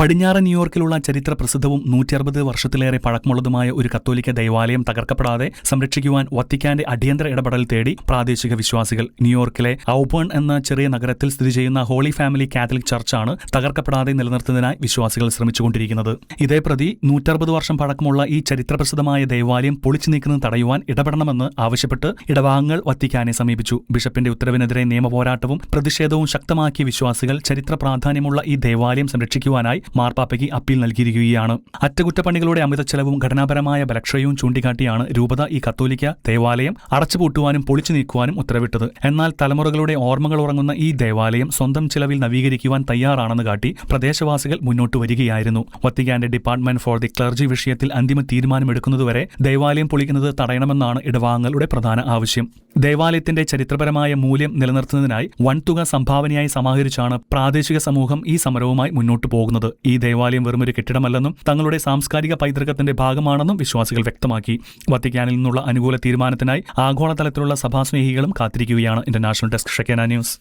പടിഞ്ഞാറൻ ന്യൂയോർക്കിലുള്ള ചരിത്ര പ്രസിദ്ധവും 160 വർഷത്തിലേറെ പഴക്കമുള്ളതുമായ ഒരു കത്തോലിക്ക ദൈവാലയം തകർക്കപ്പെടാതെ സംരക്ഷിക്കുവാൻ വത്തിക്കാന്റെ അടിയന്തര ഇടപെടൽ തേടി പ്രാദേശിക വിശ്വാസികൾ. ന്യൂയോർക്കിലെ ഔബേൺ എന്ന ചെറിയ നഗരത്തിൽ സ്ഥിതി ചെയ്യുന്ന ഹോളി ഫാമിലി കാത്തലിക് ചർച്ചാണ് തകർക്കപ്പെടാതെ നിലനിർത്തുന്നതിനായി വിശ്വാസികൾ ശ്രമിച്ചുകൊണ്ടിരിക്കുന്നത്. ഇതേപ്രതി 160 വർഷം പഴക്കമുള്ള ഈ ചരിത്രപ്രസിദ്ധമായ ദൈവാലയം പൊളിച്ചു നീക്കുന്നത് തടയുവാൻ ഇടപെടണമെന്ന് ആവശ്യപ്പെട്ട് ഇടവാംഗങ്ങൾ വത്തിക്കാനെ സമീപിച്ചു. ബിഷപ്പിന്റെ ഉത്തരവിനെതിരെ നിയമപോരാട്ടവും പ്രതിഷേധവും ശക്തമാക്കിയ വിശ്വാസികൾ ചരിത്ര പ്രാധാന്യമുള്ള ഈ ദൈവാലയം സംരക്ഷിക്കുവാനായി മാർപ്പാപ്പയ്ക്ക് അപ്പീൽ നൽകിയിരിക്കുകയാണ്. അറ്റകുറ്റപ്പണികളുടെ അമിത ചെലവും ഘടനാപരമായ ബലക്ഷയവും ചൂണ്ടിക്കാട്ടിയാണ് രൂപത ഈ കത്തോലിക്ക ദേവാലയം അടച്ചുപൂട്ടുവാനും പൊളിച്ചു നീക്കുവാനും ഉത്തരവിട്ടത്. എന്നാൽ തലമുറകളുടെ ഓർമ്മകൾ ഉറങ്ങുന്ന ഈ ദേവാലയം സ്വന്തം ചിലവിൽ നവീകരിക്കുവാൻ തയ്യാറാണെന്ന് കാട്ടി പ്രദേശവാസികൾ മുന്നോട്ട് വരികയായിരുന്നു. വത്തിക്കാന്റെ ഡിപ്പാർട്ട്മെന്റ് ഫോർ ദി ക്ലർജി വിഷയത്തിൽ അന്തിമ തീരുമാനമെടുക്കുന്നതുവരെ ദേവാലയം പൊളിക്കുന്നത് തടയണമെന്നാണ് ഇടവാംഗങ്ങളുടെ പ്രധാന ആവശ്യം. ദേവാലയത്തിന്റെ ചരിത്രപരമായ മൂല്യം നിലനിർത്തുന്നതിനായി വൻതുക സംഭാവനയായി സമാഹരിച്ചാണ് പ്രാദേശിക സമൂഹം ഈ സമരവുമായി മുന്നോട്ടു പോകുന്നത്. ഈ ദേവാലയം വെറുമൊരു കെട്ടിടമല്ലെന്നും തങ്ങളുടെ സാംസ്കാരിക പൈതൃകത്തിന്റെ ഭാഗമാണെന്നും വിശ്വാസികൾ വ്യക്തമാക്കി. വത്തിക്കാനിൽ നിന്നുള്ള അനുകൂല തീരുമാനത്തിനായി ആഗോളതലത്തിലുള്ള സഭാസ്നേഹികളും കാത്തിരിക്കുകയാണ്. International desk Shekinah news.